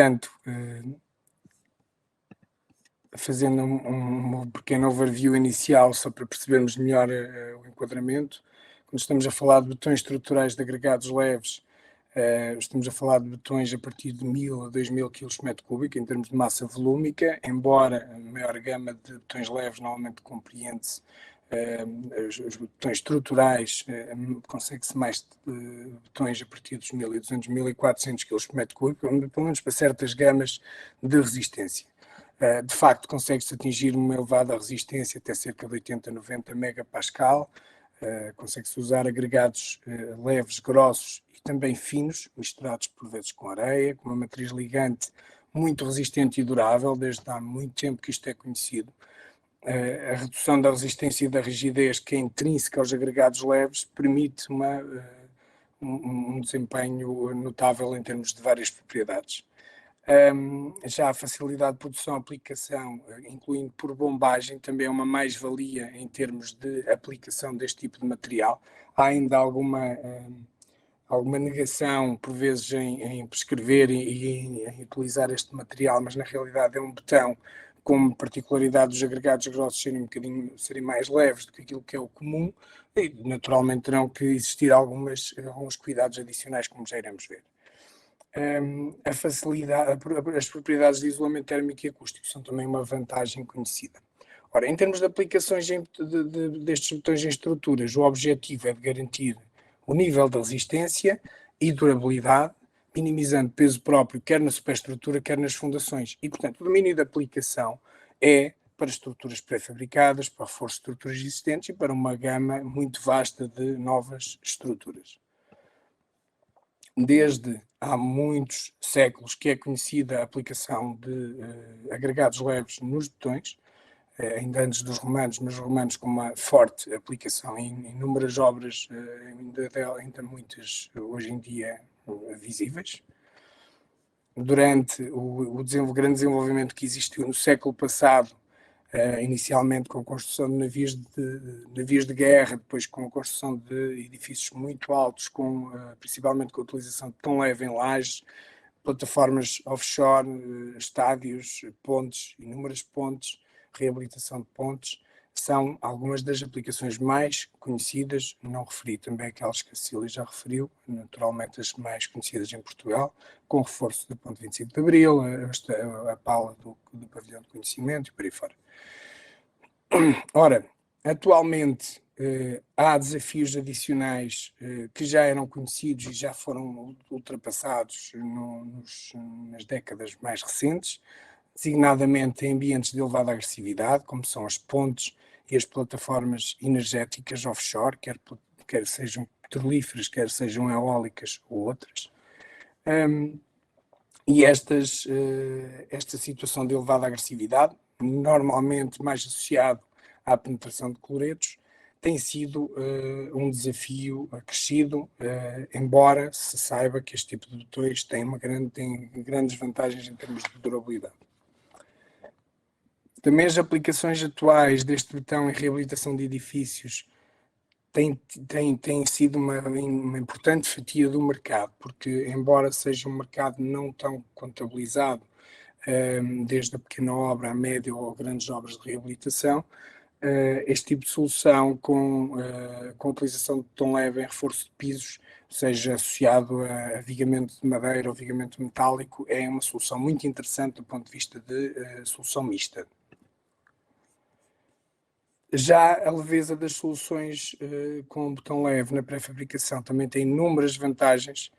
portanto, fazendo um pequeno overview inicial, só para percebermos melhor o enquadramento, quando estamos a falar de betões estruturais de agregados leves, estamos a falar de betões a partir de 1000 a 2000 kg por metro cúbico, em termos de massa volúmica, embora a maior gama de betões leves normalmente compreende-se os betões estruturais, consegue-se mais betões a partir dos 1200, 1400 kg por metro cúbico, pelo menos para certas gamas de resistência. De facto, consegue-se atingir uma elevada resistência, até cerca de 80, 90 megapascal. Consegue-se usar agregados leves, grossos e também finos, misturados por vezes com areia, com uma matriz ligante muito resistente e durável, desde há muito tempo que isto é conhecido. A redução da resistência e da rigidez, que é intrínseca aos agregados leves, permite um desempenho notável em termos de várias propriedades. Já a facilidade de produção e aplicação, incluindo por bombagem, também é uma mais-valia em termos de aplicação deste tipo de material. Há ainda alguma negação, por vezes, em prescrever e em utilizar este material, mas na realidade é um betão com particularidade dos agregados grossos serem mais leves do que aquilo que é o comum, e naturalmente terão que existir alguns cuidados adicionais, como já iremos ver. A facilidade, as propriedades de isolamento térmico e acústico são também uma vantagem conhecida. Ora, em termos de aplicações destes betões em estruturas, o objetivo é de garantir o nível de resistência e durabilidade, minimizando peso próprio, quer na superestrutura, quer nas fundações. E, portanto, o domínio de aplicação é para estruturas pré-fabricadas, para reforço de estruturas existentes e para uma gama muito vasta de novas estruturas. Desde há muitos séculos que é conhecida a aplicação de agregados leves nos betões, ainda antes dos romanos, mas os romanos com uma forte aplicação em inúmeras obras, ainda muitas hoje em dia visíveis. Durante o grande desenvolvimento que existiu no século passado, inicialmente com a construção de navios de guerra, depois com a construção de edifícios muito altos, principalmente com a utilização de betão leve em lajes, plataformas offshore, estádios, pontes, inúmeras pontes, reabilitação de pontes, são algumas das aplicações mais conhecidas. Não referi também aquelas que a Cecília já referiu, naturalmente as mais conhecidas em Portugal, com reforço do ponto 25 de Abril, a pala do pavilhão de conhecimento e por aí fora. Ora, atualmente há desafios adicionais que já eram conhecidos e já foram ultrapassados nas décadas mais recentes, designadamente em ambientes de elevada agressividade, como são as pontes e as plataformas energéticas offshore, quer sejam petrolíferas, quer sejam eólicas ou outras. E esta situação de elevada agressividade, normalmente mais associado à penetração de cloretos, tem sido um desafio acrescido, embora se saiba que este tipo de betões tem grandes vantagens em termos de durabilidade. Também as aplicações atuais deste betão em reabilitação de edifícios têm sido uma importante fatia do mercado, porque, embora seja um mercado não tão contabilizado, desde a pequena obra à média ou grandes obras de reabilitação, este tipo de solução com a utilização de betão leve em reforço de pisos, seja associado a vigamento de madeira ou vigamento metálico, é uma solução muito interessante do ponto de vista de solução mista. Já a leveza das soluções com betão leve na pré-fabricação também tem inúmeras vantagens,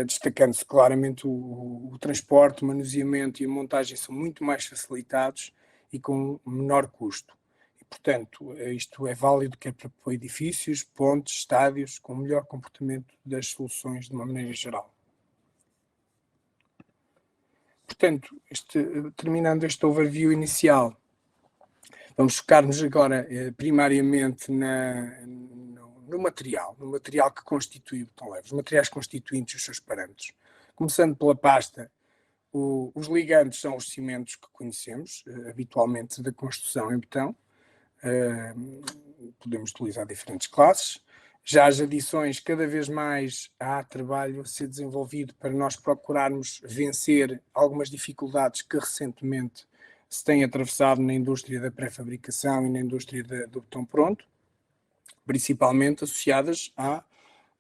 destacando-se claramente o transporte, o manuseamento e a montagem são muito mais facilitados e com menor custo. E, portanto, isto é válido quer para edifícios, pontes, estádios, com melhor comportamento das soluções de uma maneira geral. Portanto, terminando este overview inicial, vamos focar-nos agora primariamente no material que constitui o betão leve, os materiais constituintes e os seus parâmetros. Começando pela pasta, os ligantes são os cimentos que conhecemos habitualmente da construção em betão. Podemos utilizar diferentes classes. Já as adições, cada vez mais há trabalho a ser desenvolvido para nós procurarmos vencer algumas dificuldades que recentemente se têm atravessado na indústria da pré-fabricação e na indústria do botão pronto, principalmente associadas à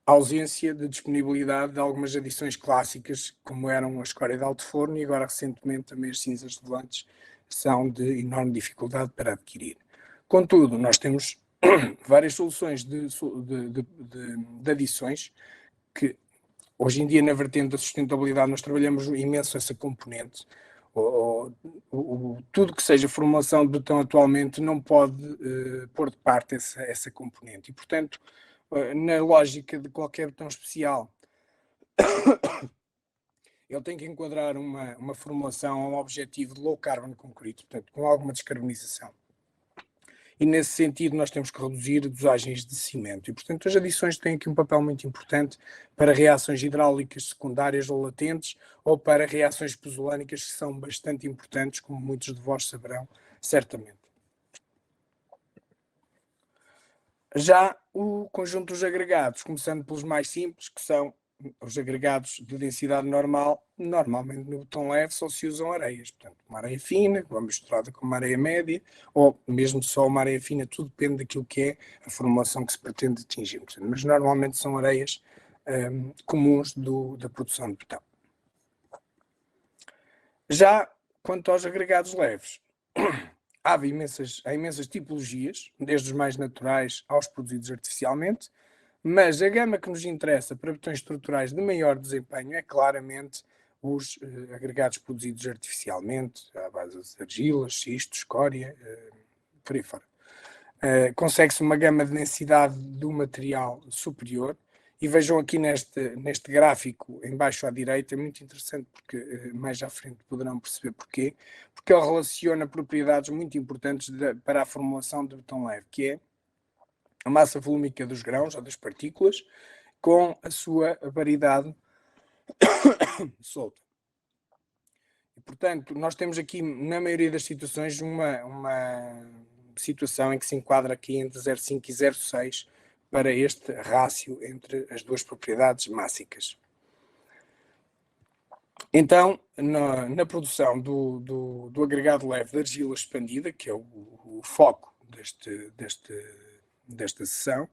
ausência de disponibilidade de algumas adições clássicas, como eram a escória de alto forno e agora recentemente também as cinzas de volantes são de enorme dificuldade para adquirir. Contudo, nós temos várias soluções de adições que hoje em dia na vertente da sustentabilidade nós trabalhamos imenso essa componente. Tudo que seja formulação de botão atualmente não pode pôr de parte essa componente e, portanto, na lógica de qualquer botão especial, ele tem que enquadrar uma formulação a um objetivo de low carbon concrete, portanto, com alguma descarbonização. E nesse sentido nós temos que reduzir dosagens de cimento. E, portanto, as adições têm aqui um papel muito importante para reações hidráulicas secundárias ou latentes ou para reações pozolânicas que são bastante importantes, como muitos de vós saberão, certamente. Já o conjunto dos agregados, começando pelos mais simples, que são os agregados de densidade normal, normalmente no botão leve só se usam areias, portanto, uma areia fina, uma misturada com uma areia média, ou mesmo só uma areia fina, tudo depende daquilo que é a formulação que se pretende atingir, portanto, mas normalmente são areias comuns da produção de botão. Já quanto aos agregados leves, há imensas tipologias, desde os mais naturais aos produzidos artificialmente, mas a gama que nos interessa para botões estruturais de maior desempenho é claramente os agregados produzidos artificialmente, à base de argilas, xisto, escória, por aí fora. Consegue-se uma gama de densidade do material superior, e vejam aqui neste gráfico, embaixo à direita, é muito interessante porque mais à frente poderão perceber porquê, porque ele relaciona propriedades muito importantes para a formulação de botão leve, que é a massa volúmica dos grãos ou das partículas com a sua variedade solta. E, portanto, nós temos aqui, na maioria das situações, uma situação em que se enquadra aqui entre 0,5 e 0,6 para este rácio entre as duas propriedades mássicas. Então, na produção do agregado leve de argila expandida, que é o foco desta sessão,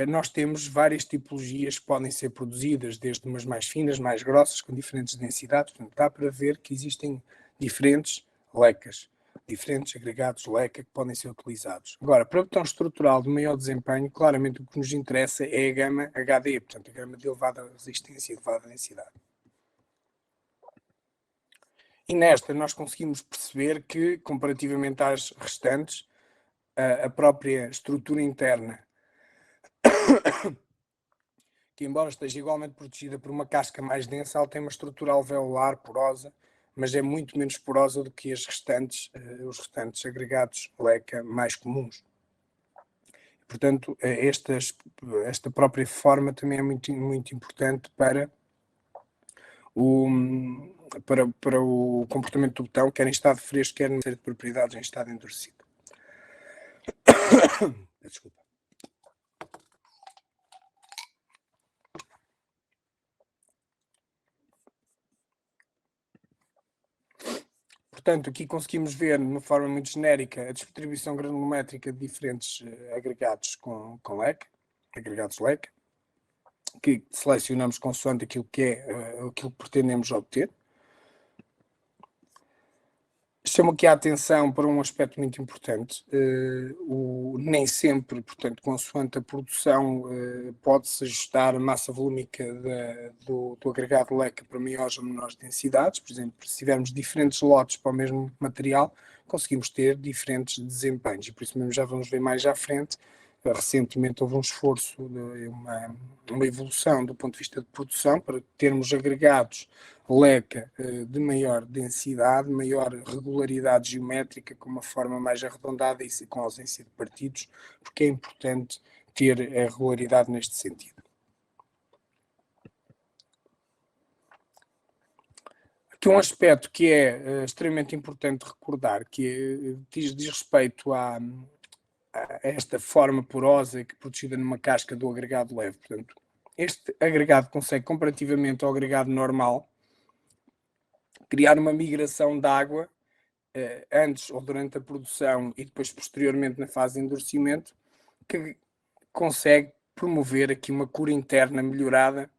nós temos várias tipologias que podem ser produzidas, desde umas mais finas, mais grossas, com diferentes densidades. Portanto, dá para ver que existem diferentes lecas, diferentes agregados leca que podem ser utilizados. Agora, para botão estrutural de maior desempenho, claramente o que nos interessa é a gama HD, portanto, a gama de elevada resistência e elevada densidade. E nesta nós conseguimos perceber que, comparativamente às restantes, a própria estrutura interna, que embora esteja igualmente protegida por uma casca mais densa, ela tem uma estrutura alveolar porosa, mas é muito menos porosa do que os restantes agregados leca mais comuns. Portanto, esta própria forma também é muito, muito importante para o comportamento do botão, quer em estado fresco, quer em série de propriedades em estado endurecido. Desculpa. Portanto, aqui conseguimos ver, de uma forma muito genérica, a distribuição granulométrica de diferentes agregados com LEC, agregados LEC, que selecionamos consoante aquilo que pretendemos obter. Chamo aqui a atenção para um aspecto muito importante. Nem sempre, portanto, consoante a produção, pode-se ajustar a massa volúmica do agregado leca para maiores ou menores densidades. Por exemplo, se tivermos diferentes lotes para o mesmo material, conseguimos ter diferentes desempenhos. E por isso mesmo já vamos ver mais à frente. Recentemente houve um esforço, uma evolução do ponto de vista de produção para termos agregados leca de maior densidade, maior regularidade geométrica, com uma forma mais arredondada e com ausência de partidos, porque é importante ter a regularidade neste sentido. Aqui um aspecto que é extremamente importante recordar, que diz respeito esta forma porosa que é protegida numa casca do agregado leve. Portanto, este agregado consegue, comparativamente ao agregado normal, criar uma migração de água antes ou durante a produção e depois posteriormente na fase de endurecimento, que consegue promover aqui uma cura interna melhorada,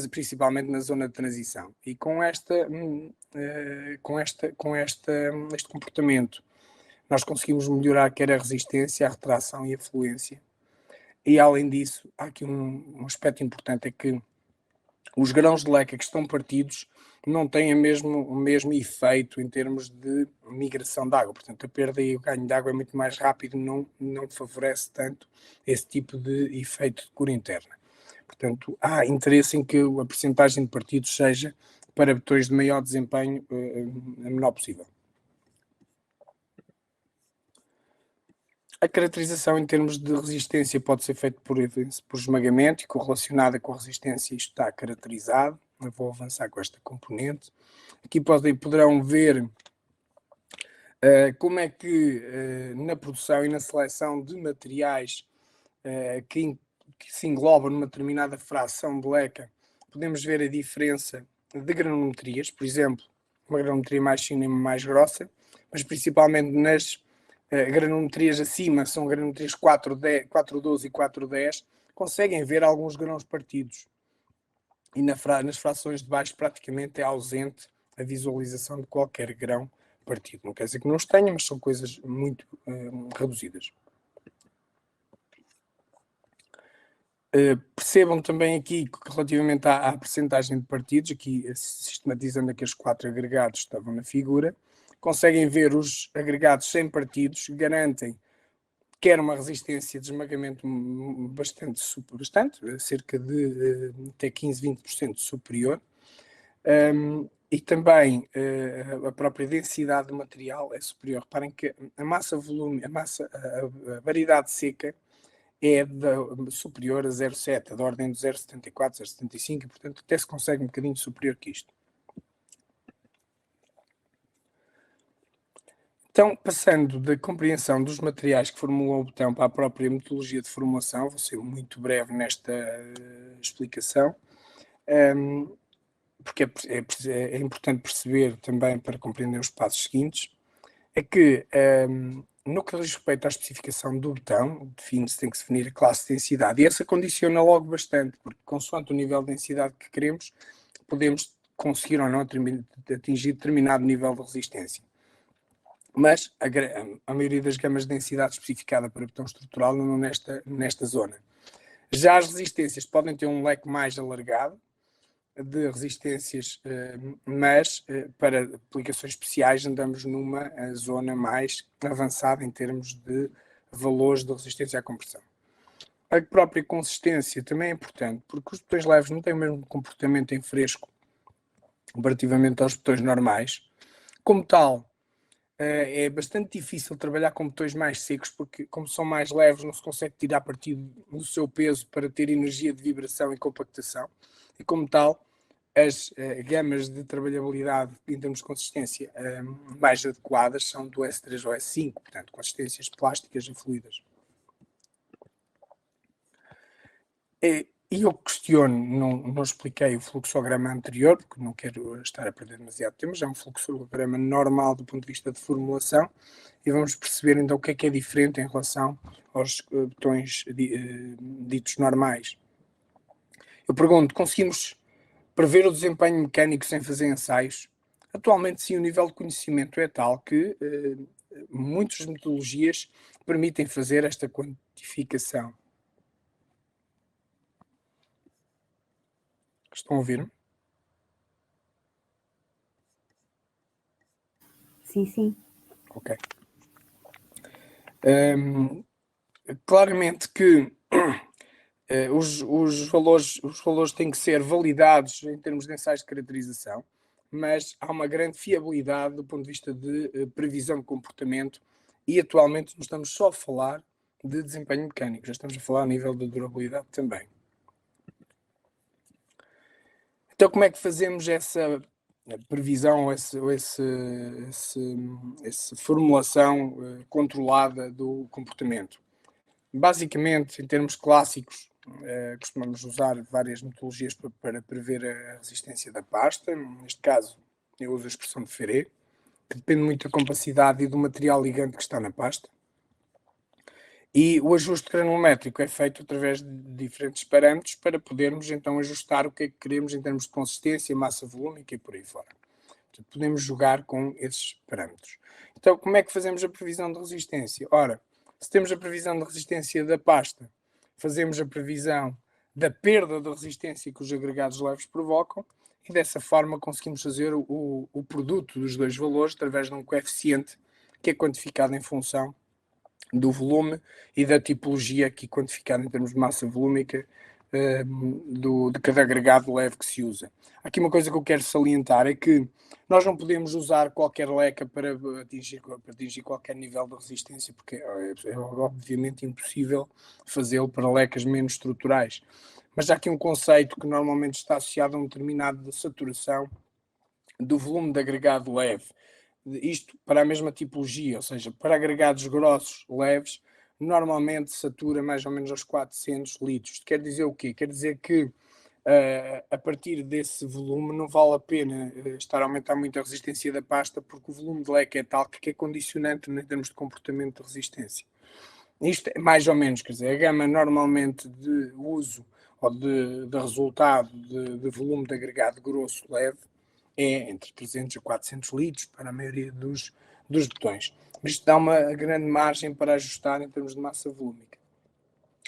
principalmente na zona de transição. E este comportamento, nós conseguimos melhorar quer a resistência, a retração e a fluência. E além disso, há aqui um aspecto importante, é que os grãos de leca que estão partidos não têm o mesmo efeito em termos de migração de água. Portanto, a perda e o ganho de água é muito mais rápido, não favorece tanto esse tipo de efeito de cura interna. Portanto, há interesse em que a percentagem de partidos seja para botões de maior desempenho a menor possível. A caracterização em termos de resistência pode ser feita por esmagamento e correlacionada com a resistência, isto está caracterizado. Eu vou avançar com esta componente. Aqui poderão ver como é que na produção e na seleção de materiais que se englobam numa determinada fração de leca, podemos ver a diferença de granometrias, por exemplo, uma granometria mais fina e mais grossa, mas principalmente nas granometrias acima, são granometrias 412 e 410, conseguem ver alguns grãos partidos. E nas frações de baixo praticamente é ausente a visualização de qualquer grão partido. Não quer dizer que não os tenha, mas são coisas muito reduzidas. Percebam também aqui, relativamente à percentagem de partidos, aqui sistematizando aqueles 4 agregados que estavam na figura, conseguem ver os agregados sem partidos, garantem quer uma resistência de esmagamento bastante, cerca de até 15-20% superior, e também a própria densidade do material é superior. Reparem que a massa-volume, a variedade seca é superior a 0,7, da ordem de 0,74, 0,75, e portanto até se consegue um bocadinho superior que isto. Então, passando da compreensão dos materiais que formulam o botão para a própria metodologia de formulação, vou ser muito breve nesta explicação, porque é importante perceber também para compreender os passos seguintes, é que no que diz respeito à especificação do botão, tem que se definir a classe de densidade, e essa condiciona logo bastante, porque consoante o nível de densidade que queremos, podemos conseguir ou não atingir determinado nível de resistência. Mas a maioria das gamas de densidade especificada para botão estrutural não nesta zona. Já as resistências podem ter um leque mais alargado de resistências, mas para aplicações especiais andamos numa zona mais avançada em termos de valores de resistência à compressão. A própria consistência também é importante, porque os botões leves não têm o mesmo comportamento em fresco comparativamente aos botões normais. Como tal, é bastante difícil trabalhar com botões mais secos, porque como são mais leves não se consegue tirar partido do seu peso para ter energia de vibração e compactação, e como tal as gamas de trabalhabilidade em termos de consistência mais adequadas são do S3 ou S5, portanto consistências plásticas e fluidas. E eu questiono, não expliquei o fluxograma anterior, porque não quero estar a perder demasiado tempo, já é um fluxograma normal do ponto de vista de formulação, e vamos perceber então o que é diferente em relação aos botões ditos normais. Eu pergunto, conseguimos prever o desempenho mecânico sem fazer ensaios? Atualmente sim, o nível de conhecimento é tal que muitas metodologias permitem fazer esta quantificação. Estão a ouvir-me? Sim, sim. Ok. Claramente que os valores têm que ser validados em termos de ensaios de caracterização, mas há uma grande fiabilidade do ponto de vista de previsão de comportamento, e atualmente não estamos só a falar de desempenho mecânico, já estamos a falar a nível de durabilidade também. Então, como é que fazemos essa previsão, essa formulação controlada do comportamento? Basicamente, em termos clássicos, costumamos usar várias metodologias para prever a resistência da pasta. Neste caso, eu uso a expressão de Ferré, que depende muito da compacidade e do material ligante que está na pasta. E o ajuste granulométrico é feito através de diferentes parâmetros para podermos então ajustar o que é que queremos em termos de consistência, massa volúmica e por aí fora. Portanto, podemos jogar com esses parâmetros. Então, como é que fazemos a previsão de resistência? Ora, se temos a previsão de resistência da pasta, fazemos a previsão da perda de resistência que os agregados leves provocam e dessa forma conseguimos fazer o produto dos dois valores através de um coeficiente que é quantificado em função do volume e da tipologia aqui quantificada em termos de massa volúmica de cada agregado leve que se usa. Aqui uma coisa que eu quero salientar é que nós não podemos usar qualquer leca para atingir qualquer nível de resistência, porque é obviamente impossível fazê-lo para lecas menos estruturais. Mas há aqui um conceito que normalmente está associado a um determinado de saturação do volume de agregado leve. Isto para a mesma tipologia, ou seja, para agregados grossos, leves, normalmente satura mais ou menos aos 400 litros. Quer dizer o quê? Quer dizer que a partir desse volume não vale a pena estar a aumentar muito a resistência da pasta, porque o volume de leque é tal que é condicionante em termos de comportamento de resistência. Isto é mais ou menos, quer dizer, a gama normalmente de uso ou de resultado de volume de agregado grosso leve é entre 300 a 400 litros para a maioria dos botões. Mas isto dá uma grande margem para ajustar em termos de massa volúmica.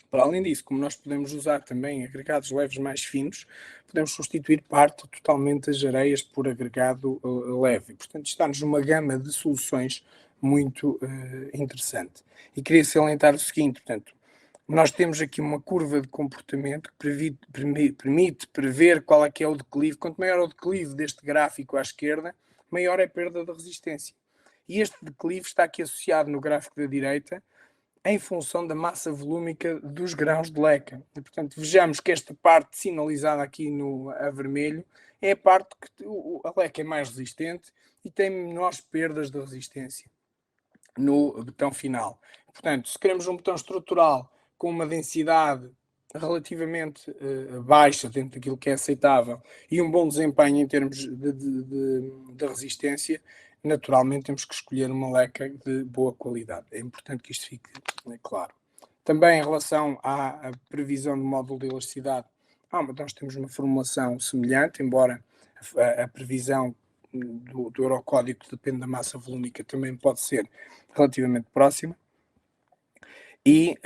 Para além disso, como nós podemos usar também agregados leves mais finos, podemos substituir parte totalmente das areias por agregado leve. Portanto, está-nos uma gama de soluções muito interessante. E queria salientar o seguinte, portanto, nós temos aqui uma curva de comportamento que permite prever qual é que é o declive. Quanto maior o declive deste gráfico à esquerda, maior é a perda de resistência. E este declive está aqui associado no gráfico da direita em função da massa volúmica dos grãos de leca. E, portanto, vejamos que esta parte sinalizada aqui a vermelho é a parte que a leca é mais resistente e tem menores perdas de resistência no botão final. Portanto, se queremos um botão estrutural com uma densidade relativamente baixa dentro daquilo que é aceitável e um bom desempenho em termos de resistência, naturalmente temos que escolher uma leca de boa qualidade. É importante que isto fique claro. Também em relação à previsão de módulo de elasticidade, nós temos uma formulação semelhante, embora a previsão do Eurocódigo, que depende da massa volúmica, também pode ser relativamente próxima. E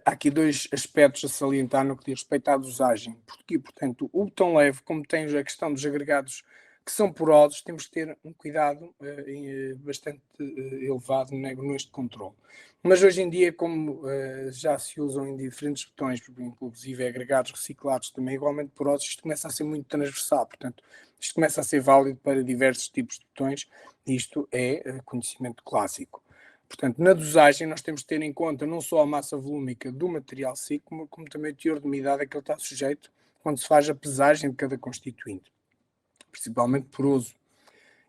há aqui dois aspectos a salientar no que diz respeito à dosagem. Porque, portanto, o botão leve, como tem a questão dos agregados que são porosos, temos que ter um cuidado bastante elevado neste controle. Mas hoje em dia, como já se usam em diferentes botões, inclusive agregados reciclados também igualmente porosos, isto começa a ser muito transversal. Portanto, isto começa a ser válido para diversos tipos de botões. Isto é conhecimento clássico. Portanto, na dosagem nós temos de ter em conta não só a massa volúmica do material seco, como também o teor de umidade a que ele está sujeito quando se faz a pesagem de cada constituinte, principalmente poroso.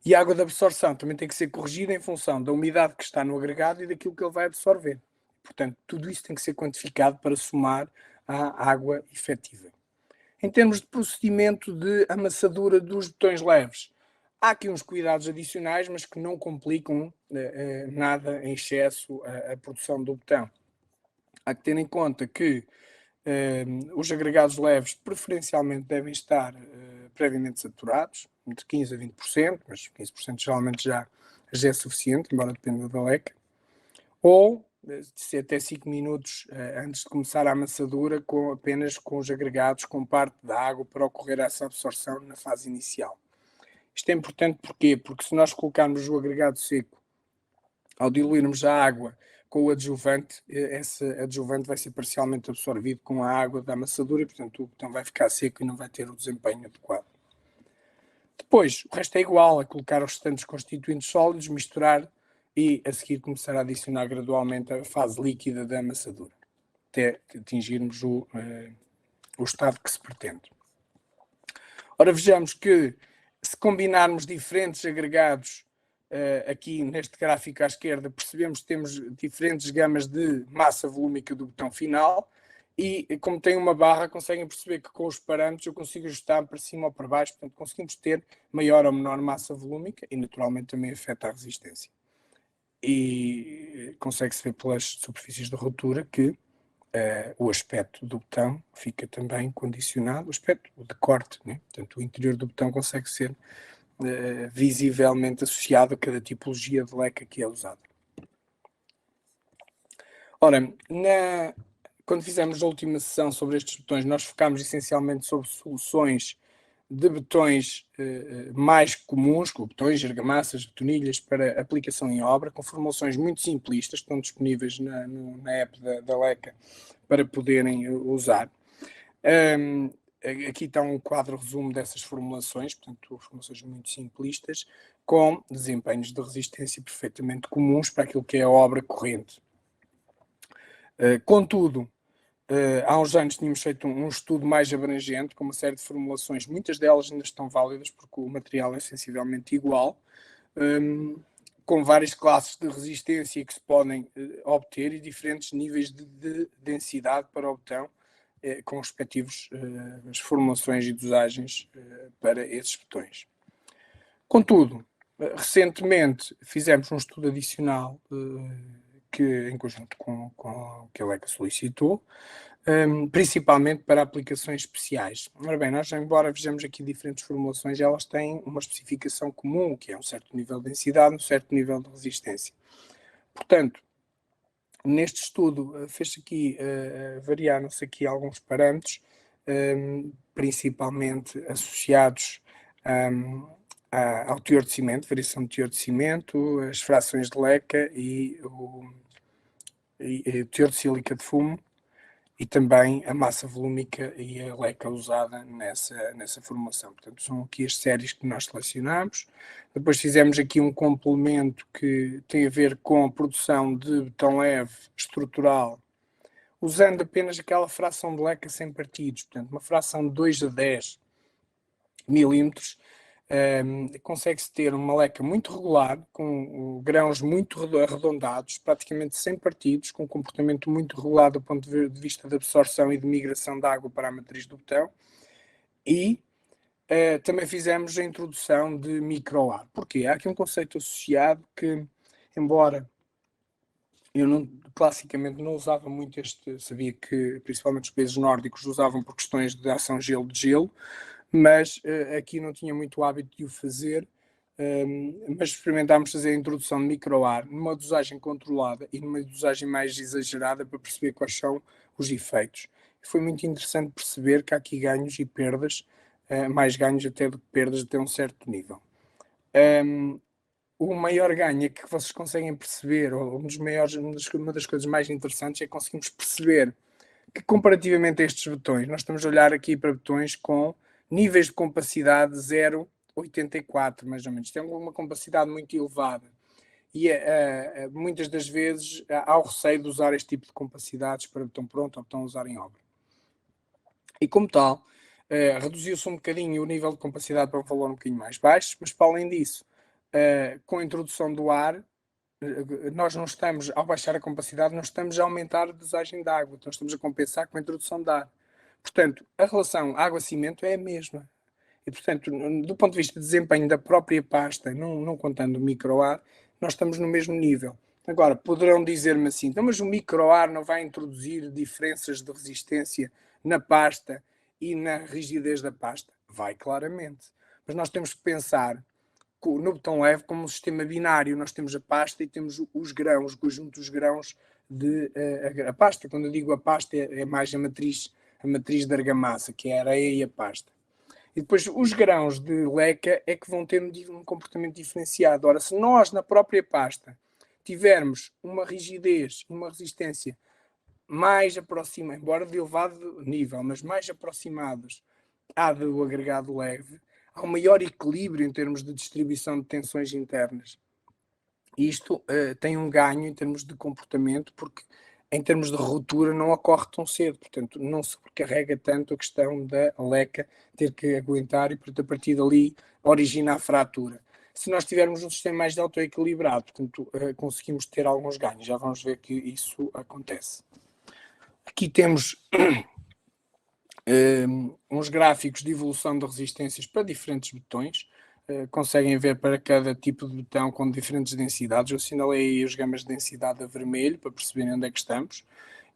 E a água de absorção também tem que ser corrigida em função da umidade que está no agregado e daquilo que ele vai absorver. Portanto, tudo isso tem que ser quantificado para somar à água efetiva. Em termos de procedimento de amassadura dos botões leves, há aqui uns cuidados adicionais, mas que não complicam nada em excesso a produção do botão. Há que ter em conta que os agregados leves preferencialmente devem estar previamente saturados, entre 15% a 20%, mas 15% geralmente já é suficiente, embora dependa da leca, ou até 5 minutos antes de começar a amassadura, apenas com os agregados, com parte da água para ocorrer essa absorção na fase inicial. Isto é importante porquê? Porque se nós colocarmos o agregado seco, ao diluirmos a água com o adjuvante, esse adjuvante vai ser parcialmente absorvido com a água da amassadura e, portanto, o botão vai ficar seco e não vai ter o desempenho adequado. Depois, o resto é igual, a colocar os restantes constituintes sólidos, misturar e a seguir começar a adicionar gradualmente a fase líquida da amassadura, até atingirmos o estado que se pretende. Ora, vejamos que se combinarmos diferentes agregados aqui neste gráfico à esquerda, percebemos que temos diferentes gamas de massa volúmica do botão final e, como tem uma barra, conseguem perceber que com os parâmetros eu consigo ajustar para cima ou para baixo, portanto conseguimos ter maior ou menor massa volúmica e naturalmente também afeta a resistência. E consegue-se ver pelas superfícies de rotura que o aspecto do botão fica também condicionado, o aspecto de corte, né? Portanto o interior do botão consegue ser visivelmente associado a cada tipologia de leca que é usada. Ora, quando fizemos a última sessão sobre estes botões, nós focámos essencialmente sobre soluções de botões mais comuns, como botões, argamassas, betonilhas, para aplicação em obra, com formulações muito simplistas, que estão disponíveis na app da Leica para poderem usar. Aqui está um quadro resumo dessas formulações, portanto, formulações muito simplistas, com desempenhos de resistência perfeitamente comuns para aquilo que é a obra corrente. Contudo, há uns anos tínhamos feito um estudo mais abrangente, com uma série de formulações, muitas delas ainda estão válidas, porque o material é sensivelmente igual, com várias classes de resistência que se podem obter e diferentes níveis de densidade para o botão, com respectivos as formulações e dosagens para esses botões. Contudo, recentemente fizemos um estudo adicional que, em conjunto com que a Leica solicitou, principalmente para aplicações especiais. Ora bem, nós, embora vejamos aqui diferentes formulações, elas têm uma especificação comum, que é um certo nível de densidade, um certo nível de resistência. Portanto, neste estudo fez-se aqui, variaram-se aqui alguns parâmetros, principalmente associados ao teor de cimento, variação de teor de cimento, as frações de leca e o teor de sílica de fumo, e também a massa volúmica e a leca usada nessa formulação. Portanto, são aqui as séries que nós selecionamos. Depois fizemos aqui um complemento que tem a ver com a produção de betão leve estrutural, usando apenas aquela fração de leca sem partidos, portanto, uma fração de 2 a 10 milímetros. Consegue-se ter uma leca muito regular, com grãos muito arredondados, praticamente sem partidos, com um comportamento muito regular do ponto de vista de absorção e de migração de água para a matriz do botão. E também fizemos a introdução de microar. Porquê? Há aqui um conceito associado que, embora eu classicamente não usava muito sabia que principalmente os países nórdicos usavam por questões de ação gelo de gelo, mas aqui não tinha muito hábito de o fazer, mas experimentámos fazer a introdução de microar numa dosagem controlada e numa dosagem mais exagerada para perceber quais são os efeitos. Foi muito interessante perceber que há aqui ganhos e perdas, mais ganhos até do que perdas até um certo nível. O maior ganho é que vocês conseguem perceber, ou uma das coisas mais interessantes é que conseguimos perceber que, comparativamente a estes botões, nós estamos a olhar aqui para botões com níveis de compacidade 0,84, mais ou menos. Tem uma compacidade muito elevada. E muitas das vezes há o receio de usar este tipo de compacidades para botão pronto ou botão a usar em obra. E como tal, reduziu-se um bocadinho o nível de compacidade para um valor um bocadinho mais baixo, mas para além disso, com a introdução do ar, nós não estamos, ao baixar a compacidade, não estamos a aumentar a dosagem de água, então estamos a compensar com a introdução de ar. Portanto, a relação água-cimento é a mesma. E, portanto, do ponto de vista de desempenho da própria pasta, não contando o microar, nós estamos no mesmo nível. Agora, poderão dizer-me assim, então, mas o microar não vai introduzir diferenças de resistência na pasta e na rigidez da pasta? Vai, claramente. Mas nós temos que pensar no botão leve como um sistema binário. Nós temos a pasta e temos os grãos, o conjunto dos grãos a pasta. Quando eu digo a pasta, é mais a matriz de argamassa, que é a areia e a pasta. E depois os grãos de leca é que vão ter um comportamento diferenciado. Ora, se nós na própria pasta tivermos uma rigidez, uma resistência mais aproximada, embora de elevado nível, mas mais aproximadas à do agregado leve, há um maior equilíbrio em termos de distribuição de tensões internas. Isto tem um ganho em termos de comportamento, porque em termos de ruptura não ocorre tão cedo, portanto não se sobrecarrega tanto a questão da leca ter que aguentar e, portanto, a partir dali origina a fratura. se nós tivermos um sistema mais autoequilibrado, portanto, conseguimos ter alguns ganhos. Já vamos ver que isso acontece. Aqui temos uns gráficos de evolução de resistências para diferentes botões. Conseguem ver para cada tipo de botão com diferentes densidades. Eu assinalei aí as gamas de densidade a vermelho para perceberem onde é que estamos.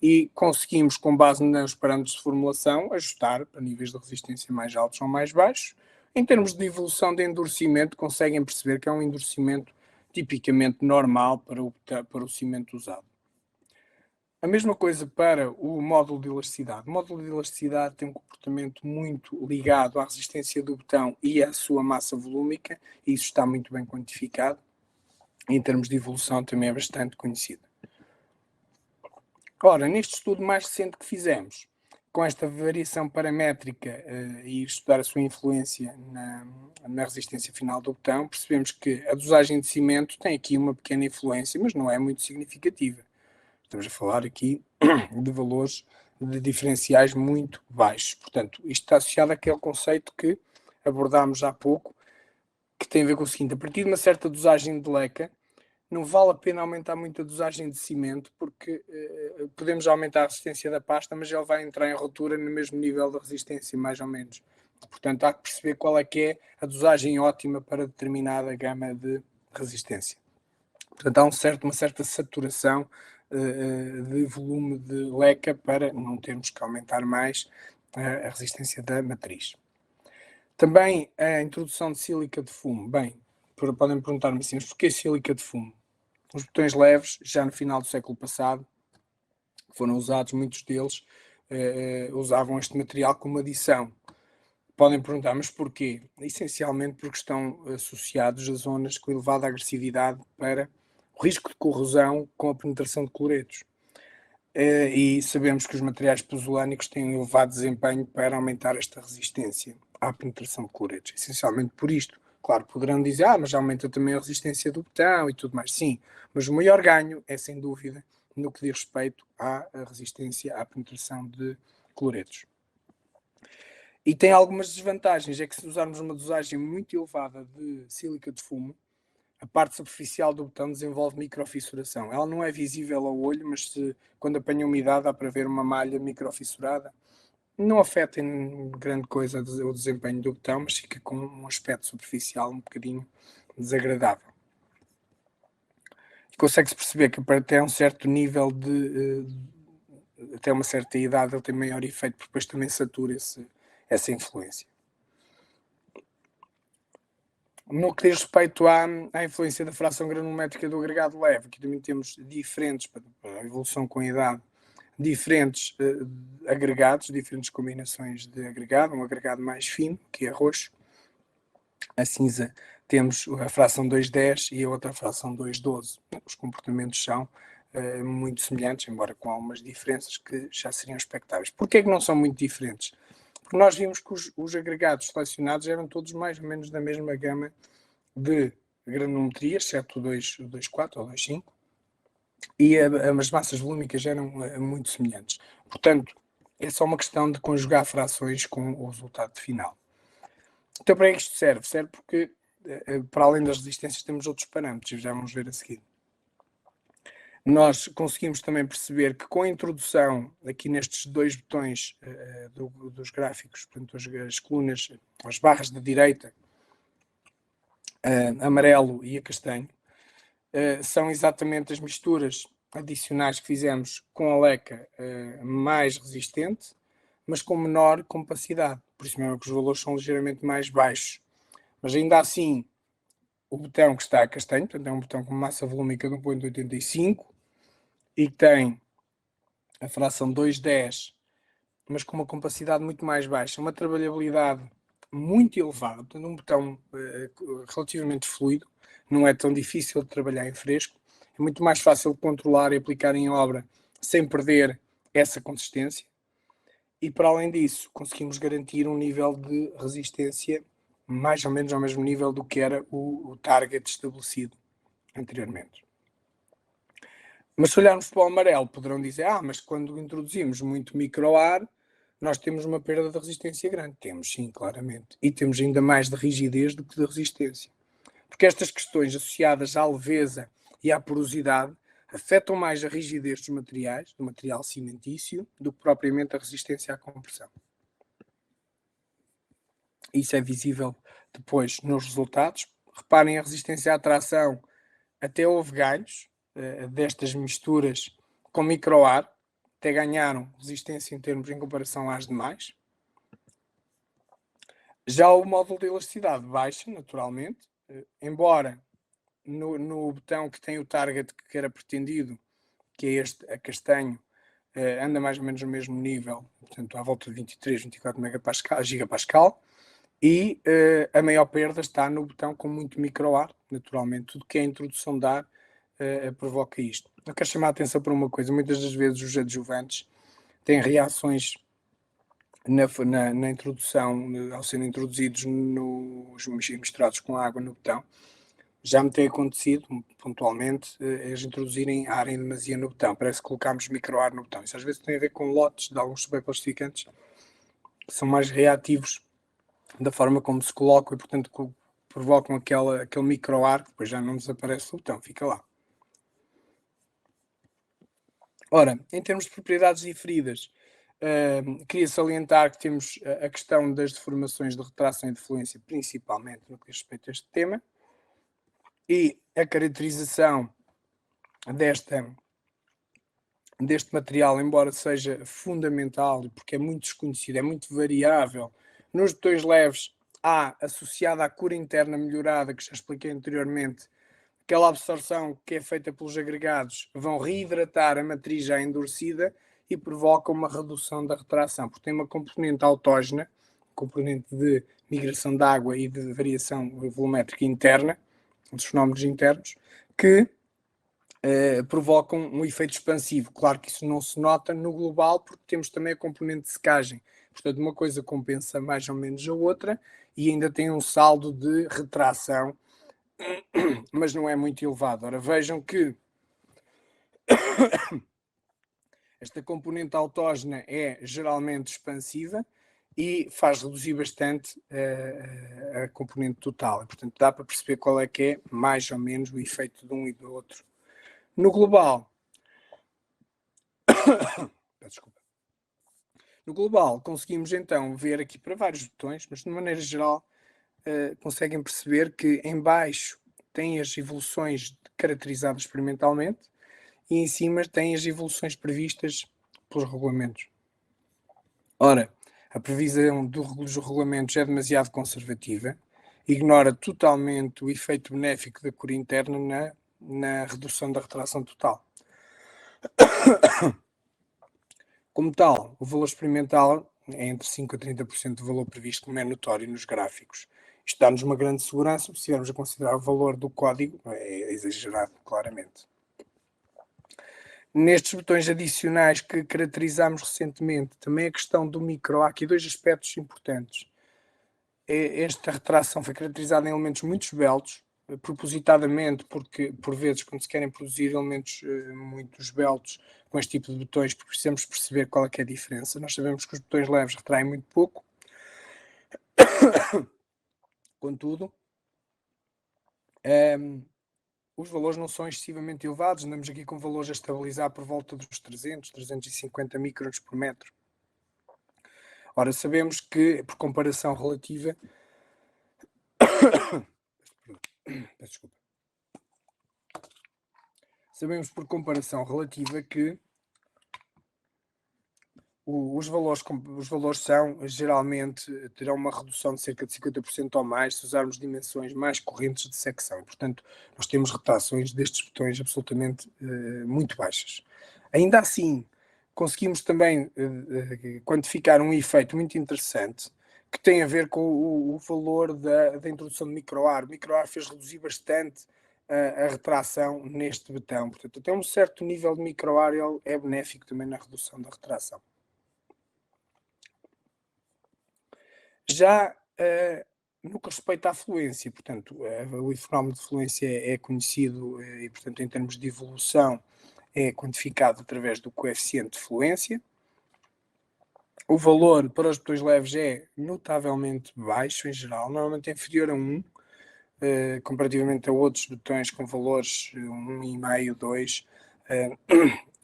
E conseguimos, com base nos parâmetros de formulação, ajustar para níveis de resistência mais altos ou mais baixos. Em termos de evolução de endurecimento, conseguem perceber que é um endurecimento tipicamente normal para o cimento usado. A mesma coisa para o módulo de elasticidade. O módulo de elasticidade tem um comportamento muito ligado à resistência do botão e à sua massa volúmica, e isso está muito bem quantificado. Em termos de evolução também é bastante conhecido. Ora, neste estudo mais recente que fizemos, com esta variação paramétrica e estudar a sua influência na resistência final do botão, percebemos que a dosagem de cimento tem aqui uma pequena influência, mas não é muito significativa. Estamos a falar aqui de valores de diferenciais muito baixos. Portanto, isto está associado àquele conceito que abordámos há pouco, que tem a ver com o seguinte: a partir de uma certa dosagem de leca, não vale a pena aumentar muito a dosagem de cimento, porque podemos aumentar a resistência da pasta, mas ele vai entrar em ruptura no mesmo nível de resistência, mais ou menos. Portanto, há que perceber qual é que é a dosagem ótima para determinada gama de resistência. Portanto, há uma certa saturação de volume de leca para não termos que aumentar mais a resistência da matriz. Também a introdução de sílica de fumo. Bem, podem perguntar-me assim, mas porquê sílica de fumo? Os botões leves, já no final do século passado, foram usados, muitos deles usavam este material como adição. Podem perguntar, mas porquê? Essencialmente porque estão associados a zonas com elevada agressividade para o risco de corrosão com a penetração de cloretos. E sabemos que os materiais pozolânicos têm um elevado desempenho para aumentar esta resistência à penetração de cloretos. Essencialmente por isto. Claro, poderão dizer, mas aumenta também a resistência do botão e tudo mais. Sim, mas o maior ganho é, sem dúvida, no que diz respeito à resistência à penetração de cloretos. E tem algumas desvantagens, é que se usarmos uma dosagem muito elevada de sílica de fumo, a parte superficial do botão desenvolve microfissuração. Ela não é visível ao olho, mas quando apanha umidade dá para ver uma malha microfissurada. Não afeta em grande coisa o desempenho do botão, mas fica com um aspecto superficial um bocadinho desagradável. E consegue-se perceber que até um certo nível até uma certa idade ele tem maior efeito, porque depois também satura essa influência. No que diz respeito à influência da fração granulométrica do agregado leve, aqui também temos diferentes, para a evolução com a idade, diferentes agregados, diferentes combinações de agregado, um agregado mais fino, que é roxo, a cinza temos a fração 2,10 e a outra fração 2,12. Os comportamentos são muito semelhantes, embora com algumas diferenças que já seriam expectáveis. Porquê é que não são muito diferentes? Porque nós vimos que os agregados selecionados eram todos mais ou menos da mesma gama de granulometria, exceto o 2,4 ou 2,5, e as massas volúmicas eram muito semelhantes. Portanto, é só uma questão de conjugar frações com o resultado final. Então, para que isto serve? Serve porque, para além das resistências, temos outros parâmetros, e já vamos ver a seguir. Nós conseguimos também perceber que com a introdução aqui nestes dois botões dos gráficos, portanto as colunas, as barras da direita, amarelo e a castanho, são exatamente as misturas adicionais que fizemos com a leca mais resistente, mas com menor compacidade. Por isso mesmo que os valores são ligeiramente mais baixos. Mas ainda assim, o botão que está a castanho, portanto é um botão com massa volúmica de 1,85 e que tem a fração 2,10, mas com uma compacidade muito mais baixa, uma trabalhabilidade muito elevada, portanto um botão relativamente fluido, não é tão difícil de trabalhar em fresco, é muito mais fácil de controlar e aplicar em obra sem perder essa consistência. E para além disso, conseguimos garantir um nível de resistência mais ou menos ao mesmo nível do que era o target estabelecido anteriormente. Mas se olharmos para o amarelo, poderão dizer, mas quando introduzimos muito microar, nós temos uma perda de resistência grande. Temos, sim, claramente. E temos ainda mais de rigidez do que de resistência. porque estas questões associadas à leveza e à porosidade afetam mais a rigidez dos materiais, do material cimentício, do que propriamente a resistência à compressão. Isso é visível depois nos resultados. Reparem a resistência à tração, até houve ganhos destas misturas com microar, até ganharam resistência em comparação às demais. Já o módulo de elasticidade baixa, naturalmente, embora no botão que tem o target que era pretendido, que é este a castanho, anda mais ou menos no mesmo nível, portanto à volta de 23, 24 gigapascal, e a maior perda está no botão com muito microar, naturalmente, tudo que é a introdução de ar provoca isto. Eu quero chamar a atenção para uma coisa, muitas das vezes os adjuvantes têm reações na introdução, ao serem introduzidos misturados com água no botão. Já me tem acontecido, pontualmente, eles introduzirem ar em demasia no botão. Parece que colocámos microar no botão. Isso às vezes tem a ver com lotes de alguns superplastificantes que são mais reativos da forma como se colocam e, portanto, provocam aquele microar que depois já não desaparece do botão, fica lá. Ora, em termos de propriedades diferidas, queria salientar que temos a questão das deformações de retração e de fluência, principalmente no que diz respeito a este tema, e a caracterização deste material, embora seja fundamental, porque é muito desconhecido, é muito variável, nos botões leves há, associada à cura interna melhorada, que já expliquei anteriormente, aquela absorção que é feita pelos agregados, vão reidratar a matriz já endurecida e provocam uma redução da retração, porque tem uma componente autógena, componente de migração de água e de variação volumétrica interna, dos fenómenos internos, que provocam um efeito expansivo. Claro que isso não se nota no global, porque temos também a componente de secagem. Portanto, uma coisa compensa mais ou menos a outra e ainda tem um saldo de retração, mas não é muito elevado. Ora, vejam que esta componente autógena é geralmente expansiva e faz reduzir bastante a componente total. Portanto, dá para perceber qual é que é mais ou menos o efeito de um e do outro. No global, desculpa. No global, conseguimos então ver aqui para vários botões, mas de maneira geral conseguem perceber que em baixo tem as evoluções caracterizadas experimentalmente e em cima tem as evoluções previstas pelos regulamentos. Ora, a previsão dos regulamentos é demasiado conservativa, ignora totalmente o efeito benéfico da cura interna na redução da retração total. Como tal, o valor experimental é entre 5% a 30% do valor previsto, como é notório nos gráficos. Isto dá-nos uma grande segurança, se estivermos a considerar o valor do código, é exagerado, claramente. Nestes botões adicionais que caracterizámos recentemente, também a questão do micro, há aqui dois aspectos importantes. Esta retração foi caracterizada em elementos muito esbeltos, propositadamente, porque por vezes quando se querem produzir elementos muito esbeltos com este tipo de botões, precisamos perceber qual é que é a diferença. Nós sabemos que os botões leves retraem muito pouco, contudo, os valores não são excessivamente elevados, andamos aqui com valores a estabilizar por volta dos 300, 350 microns por metro. Ora, sabemos que, por comparação relativa, desculpa. Sabemos por comparação relativa que os valores são, geralmente, terão uma redução de cerca de 50% ou mais se usarmos dimensões mais correntes de secção. Portanto, nós temos retrações destes botões absolutamente muito baixas. Ainda assim, conseguimos também quantificar um efeito muito interessante que tem a ver com o valor da introdução de microar. O microar fez reduzir bastante a retração neste botão. Portanto, até um certo nível de microar ele é benéfico também na redução da retração. Já no que respeita à fluência, portanto, o fenómeno de fluência é conhecido e, portanto, em termos de evolução, é quantificado através do coeficiente de fluência. O valor para os botões leves é notavelmente baixo, em geral, normalmente inferior a 1. comparativamente a outros botões com valores 1,5, 2,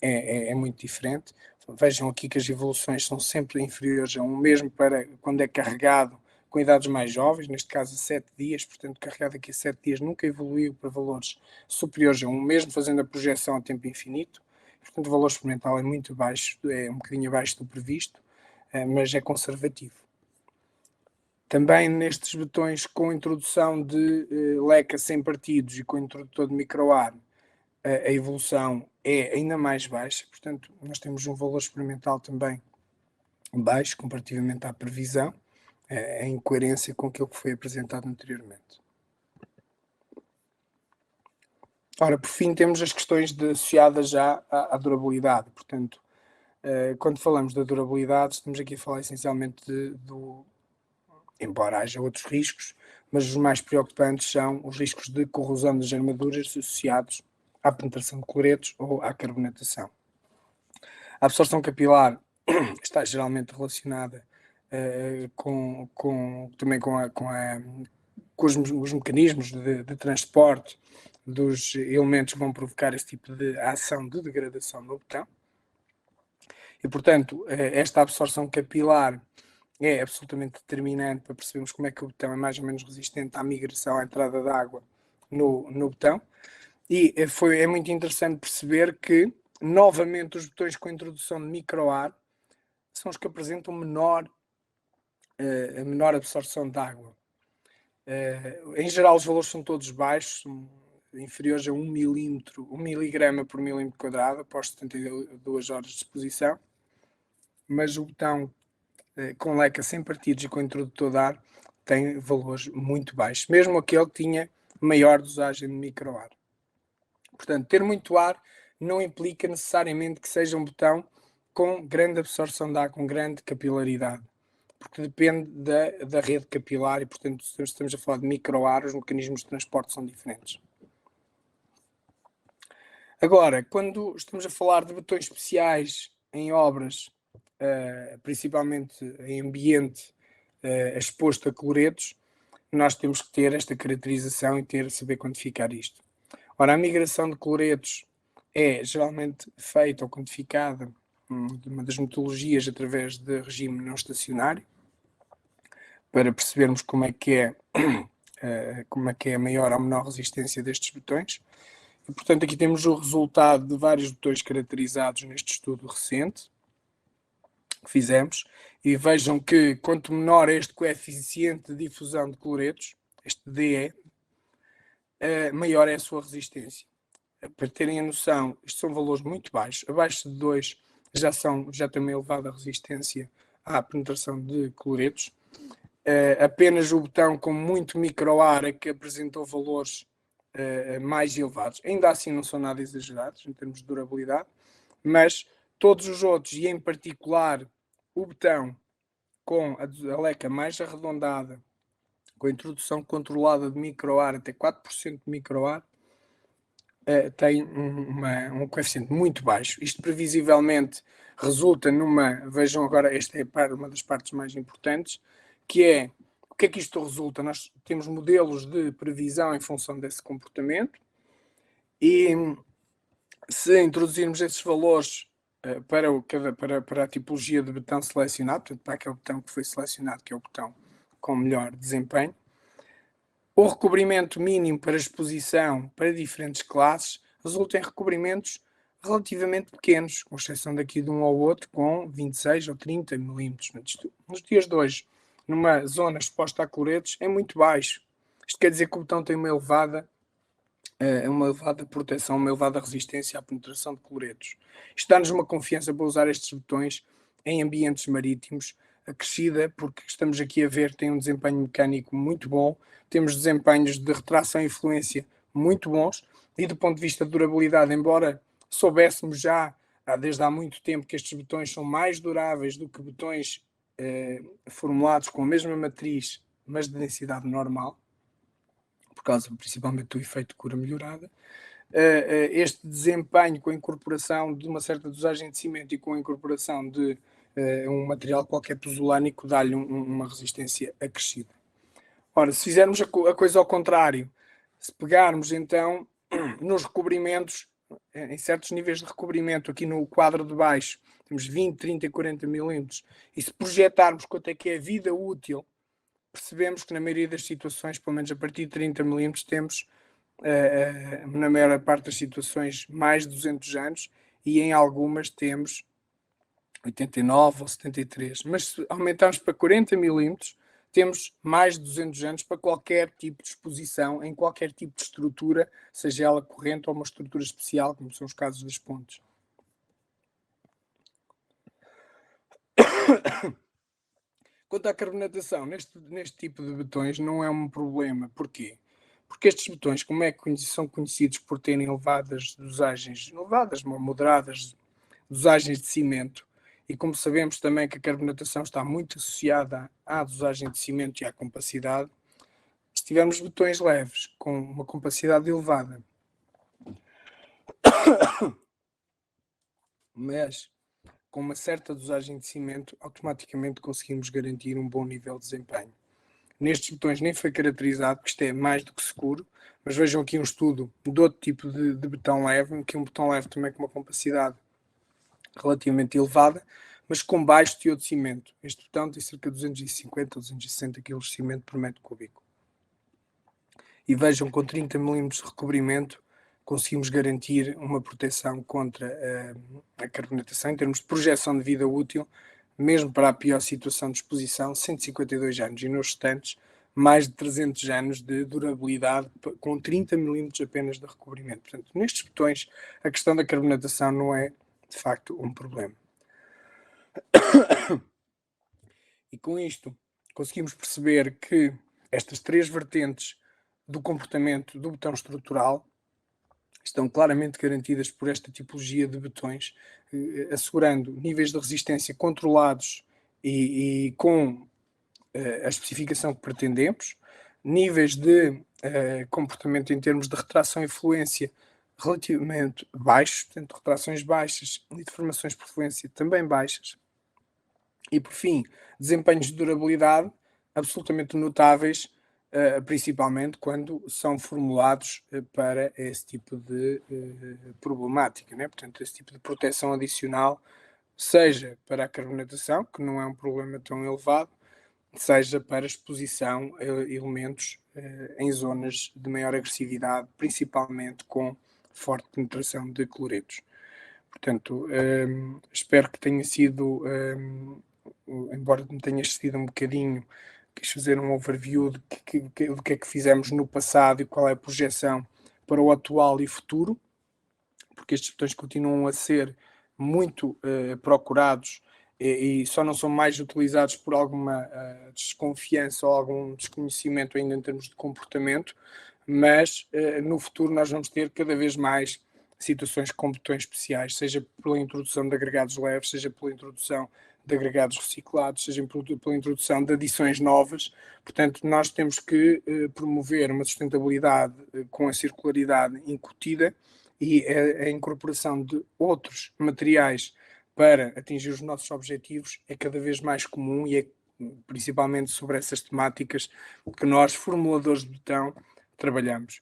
é muito diferente. Vejam aqui que as evoluções são sempre inferiores a 1, mesmo para quando é carregado com idades mais jovens, neste caso a 7 dias, portanto carregado aqui a 7 dias nunca evoluiu para valores superiores a 1, mesmo fazendo a projeção a tempo infinito. Portanto o valor experimental é muito baixo, é um bocadinho abaixo do previsto, mas é conservativo. Também nestes botões com introdução de leca sem partidos e com introdutor de microar, a evolução é ainda mais baixa, portanto nós temos um valor experimental também baixo comparativamente à previsão, em coerência com aquilo que foi apresentado anteriormente. Ora, por fim, temos as questões associadas já à durabilidade. Portanto, quando falamos da durabilidade, estamos aqui a falar essencialmente embora haja outros riscos, mas os mais preocupantes são os riscos de corrosão das armaduras associados à penetração de cloretos ou à carbonatação. A absorção capilar está geralmente relacionada também com os mecanismos de transporte dos elementos que vão provocar esse tipo de ação de degradação no botão. E, portanto, esta absorção capilar é absolutamente determinante para percebermos como é que o botão é mais ou menos resistente à migração, à entrada de água no botão. E é muito interessante perceber que, novamente, os botões com introdução de microar são os que apresentam a menor absorção de água. Em geral, os valores são todos baixos, inferiores a 1 miligrama por milímetro quadrado, após 72 horas de exposição, mas o botão com leca sem partidos e com introdutor de ar tem valores muito baixos, mesmo aquele que tinha maior dosagem de microar. Portanto, ter muito ar não implica necessariamente que seja um botão com grande absorção de ar, com grande capilaridade, porque depende da rede capilar e, portanto, se estamos a falar de microar, os mecanismos de transporte são diferentes. Agora, quando estamos a falar de botões especiais em obras, principalmente em ambiente exposto a cloretos, nós temos que ter esta caracterização e saber quantificar isto. Ora, a migração de cloretos é geralmente feita ou quantificada de uma das metodologias através de regime não estacionário, para percebermos como é que é a maior ou menor resistência destes botões. E, portanto, aqui temos o resultado de vários botões caracterizados neste estudo recente que fizemos, e vejam que quanto menor este coeficiente de difusão de cloretos, este DE, maior é a sua resistência. Para terem a noção, estes são valores muito baixos, abaixo de 2 já tem uma elevada resistência à penetração de cloretos. Apenas o botão com muito microar é que apresentou valores mais elevados. Ainda assim não são nada exagerados em termos de durabilidade, mas todos os outros, e em particular o botão com a leca mais arredondada, com a introdução controlada de microar, até 4% de microar, tem um coeficiente muito baixo. Isto previsivelmente resulta vejam agora, esta é uma das partes mais importantes, que é, o que é que isto resulta? Nós temos modelos de previsão em função desse comportamento, e se introduzirmos esses valores para a tipologia de botão selecionado, portanto, para aquele botão que foi selecionado, que é o botão com melhor desempenho, o recobrimento mínimo para exposição para diferentes classes resulta em recobrimentos relativamente pequenos, com exceção daqui de um ou outro, com 26 ou 30 milímetros. Nos dias de hoje, numa zona exposta a cloretos, é muito baixo. Isto quer dizer que o botão tem uma elevada proteção, uma elevada resistência à penetração de cloretos. Isto dá-nos uma confiança para usar estes botões em ambientes marítimos acrescida, porque estamos aqui a ver que tem um desempenho mecânico muito bom, temos desempenhos de retração e fluência muito bons, e do ponto de vista de durabilidade, embora soubéssemos já desde há muito tempo que estes botões são mais duráveis do que botões formulados com a mesma matriz, mas de densidade normal, por causa principalmente do efeito de cura melhorada, este desempenho com a incorporação de uma certa dosagem de cimento e com a incorporação de um material qualquer pozolânico dá-lhe uma resistência acrescida. Ora, se fizermos a coisa ao contrário, se pegarmos então nos recobrimentos, em certos níveis de recobrimento, aqui no quadro de baixo, temos 20, 30 e 40 milímetros, e se projetarmos quanto é que é a vida útil, percebemos que na maioria das situações, pelo menos a partir de 30 milímetros, temos, na maior parte das situações, mais de 200 anos, e em algumas temos 89 ou 73. Mas se aumentarmos para 40 milímetros, temos mais de 200 anos para qualquer tipo de exposição, em qualquer tipo de estrutura, seja ela corrente ou uma estrutura especial, como são os casos das pontes. Quanto à carbonatação, neste tipo de betões não é um problema. Porquê? Porque estes betões, como são conhecidos por terem elevadas dosagens, elevadas, moderadas dosagens de cimento, e como sabemos também que a carbonatação está muito associada à dosagem de cimento e à compacidade, se tivermos betões leves com uma compacidade elevada, mas com uma certa dosagem de cimento, automaticamente conseguimos garantir um bom nível de desempenho. Nestes betões nem foi caracterizado, porque isto é mais do que seguro, mas vejam aqui um estudo de outro tipo de betão leve, que é um betão leve também com uma compacidade relativamente elevada, mas com baixo teor de cimento. Este betão tem cerca de 250 ou 260 kg de cimento por metro cúbico. E vejam, com 30 mm de recobrimento, conseguimos garantir uma proteção contra a carbonatação, em termos de projeção de vida útil, mesmo para a pior situação de exposição, 152 anos, e nos restantes, mais de 300 anos de durabilidade, com 30 mm apenas de recobrimento. Portanto, nestes betões, a questão da carbonatação não é, de facto, um problema. E com isto, conseguimos perceber que estas três vertentes do comportamento do betão estrutural estão claramente garantidas por esta tipologia de betões, assegurando níveis de resistência controlados e com a especificação que pretendemos, níveis de comportamento em termos de retração e fluência relativamente baixos, portanto, retrações baixas e deformações por fluência também baixas. E, por fim, desempenhos de durabilidade absolutamente notáveis, principalmente quando são formulados para esse tipo de problemática, né? Portanto, esse tipo de proteção adicional, seja para a carbonatação, que não é um problema tão elevado, seja para exposição a elementos em zonas de maior agressividade, principalmente com forte penetração de cloretos. Portanto, espero que tenha sido, embora me tenha excedido um bocadinho, quis fazer um overview do que é que fizemos no passado e qual é a projeção para o atual e futuro, porque estes botões continuam a ser muito procurados e só não são mais utilizados por alguma desconfiança ou algum desconhecimento ainda em termos de comportamento, mas no futuro nós vamos ter cada vez mais situações com botões especiais, seja pela introdução de agregados leves, seja pela introdução de agregados reciclados, seja pela introdução de adições novas. Portanto, nós temos que promover uma sustentabilidade com a circularidade incutida e a incorporação de outros materiais para atingir os nossos objetivos é cada vez mais comum e é principalmente sobre essas temáticas que nós, formuladores de betão, trabalhamos.